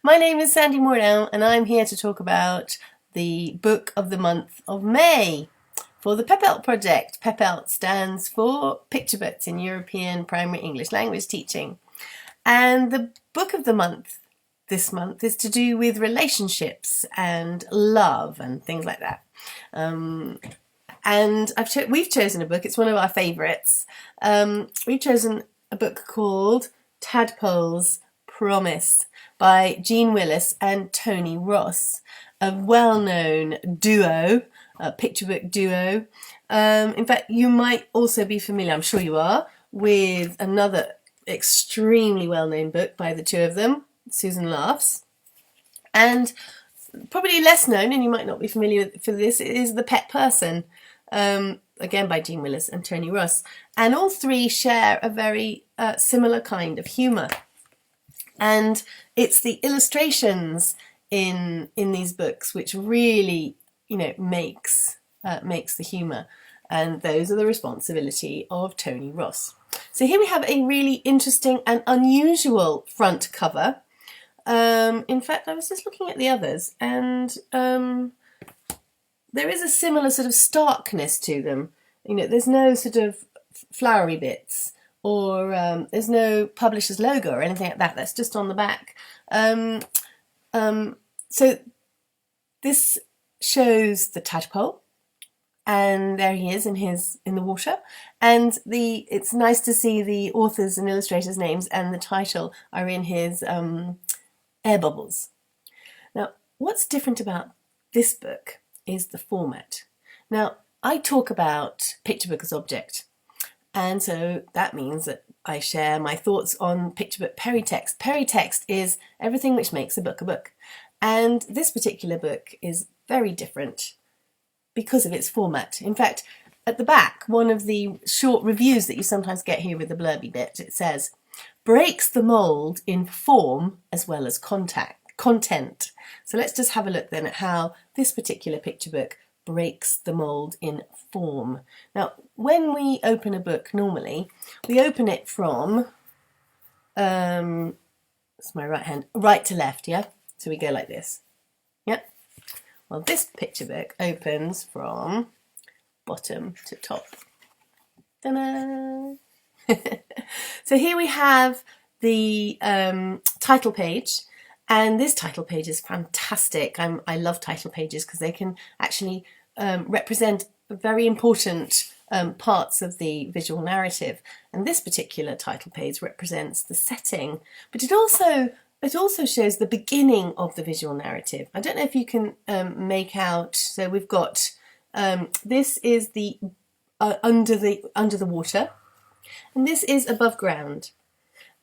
My name is Sandie Mourão and I'm here to talk about the book of the month of May for the PEPELT project. PEPELT stands for Picturebooks in European Primary English Language Teaching. And the book of the month this month is to do with relationships and love and things like that. And we've chosen a book, it's one of our favourites. We've chosen a book called Tadpole's Promise by Jean Willis and Tony Ross, a well-known duo, a picture book duo. In fact, you might also be familiar, I'm sure you are, with another extremely well-known book by the two of them, Susan Laughs. And probably less known, and you might not be familiar with for this, is The Pet Person, again by Jean Willis and Tony Ross. And all three share a very similar kind of humour. And it's the illustrations in these books which really, makes the humour. And those are the responsibility of Tony Ross. So here we have a really interesting and unusual front cover. In fact, I was just looking at the others, and there is a similar sort of starkness to them. There's no sort of flowery bits, or there's no publisher's logo or anything like that. That's just on the back. So this shows the tadpole, and there he is in the water. And it's nice to see the authors and illustrators' names and the title are in his air bubbles. Now, what's different about this book is the format. Now, I talk about picture book as object, and so that means that I share my thoughts on picture book peritext. Peritext is everything which makes a book a book, and this particular book is very different because of its format. In fact, at the back, one of the short reviews that you sometimes get here with the blurby bit, it says, breaks the mould in form as well as content. So let's just have a look then at how this particular picture book breaks the mould in form. Now, when we open a book normally, we open it from, it's my right hand, right to left, yeah? So we go like this, yeah? Well, this picture book opens from bottom to top. Ta-da! So here we have the title page, and this title page is fantastic. I love title pages because they can actually represent very important parts of the visual narrative. And this particular title page represents the setting, but it also shows the beginning of the visual narrative. I don't know if you can make out. So we've got this is the under the water. And this is above ground.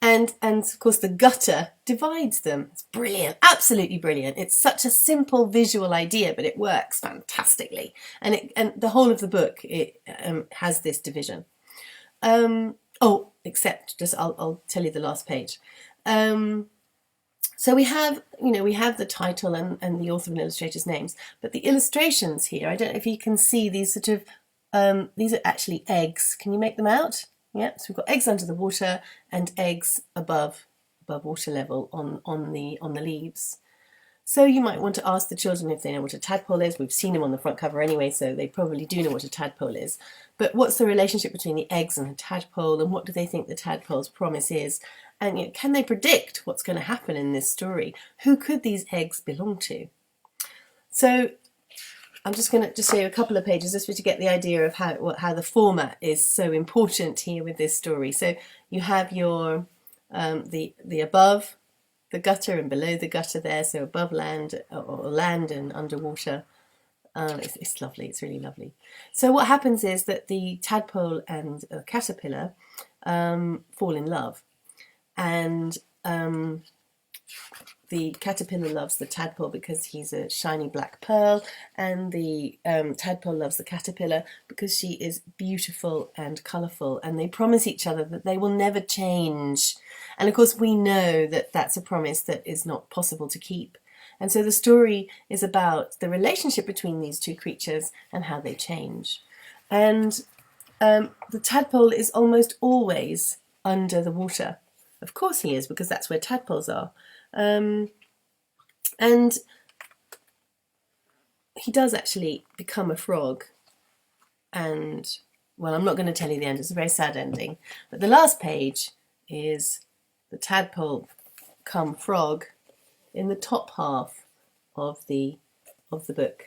And of course the gutter divides them. It's brilliant, absolutely brilliant. It's such a simple visual idea, but it works fantastically. And the whole of the book has this division. Except just I'll tell you the last page. So we have the title and the author and illustrator's names, but the illustrations here, I don't know if you can see these sort of these are actually eggs. Can you make them out? Yeah, so we've got eggs under the water and eggs above water level on the leaves. So you might want to ask the children if they know what a tadpole is. We've seen them on the front cover anyway, so they probably do know what a tadpole is. But what's the relationship between the eggs and the tadpole, and what do they think the tadpole's promise is? And can they predict what's going to happen in this story? Who could these eggs belong to? So I'm just going to show you a couple of pages just to get the idea of how the format is so important here with this story. So you have your the above the gutter and below the gutter there, so above land or land and underwater. It's lovely, it's really lovely. So what happens is that the tadpole and the caterpillar fall in love, and the caterpillar loves the tadpole because he's a shiny black pearl, and the tadpole loves the caterpillar because she is beautiful and colourful, and they promise each other that they will never change. And of course we know that that's a promise that is not possible to keep. And so the story is about the relationship between these two creatures and how they change. And the tadpole is almost always under the water. Of course he is, because that's where tadpoles are. And he does actually become a frog. And, well, I'm not going to tell you the end. It's a very sad ending. But the last page is the tadpole come frog in the top half of the book,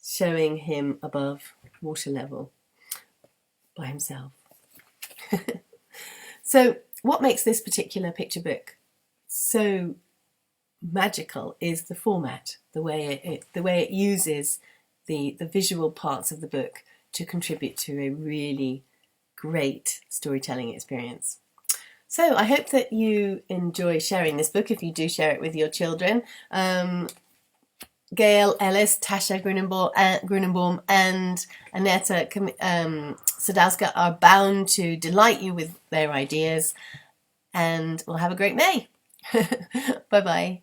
showing him above water level by himself. So what makes this particular picture book so magical is the format, the way it uses the visual parts of the book to contribute to a really great storytelling experience. So I hope that you enjoy sharing this book, if you do share it with your children. Gail Ellis, Tasha Grunenbaum and Aneta Sadowska are bound to delight you with their ideas, and we'll have a great May. Bye-bye.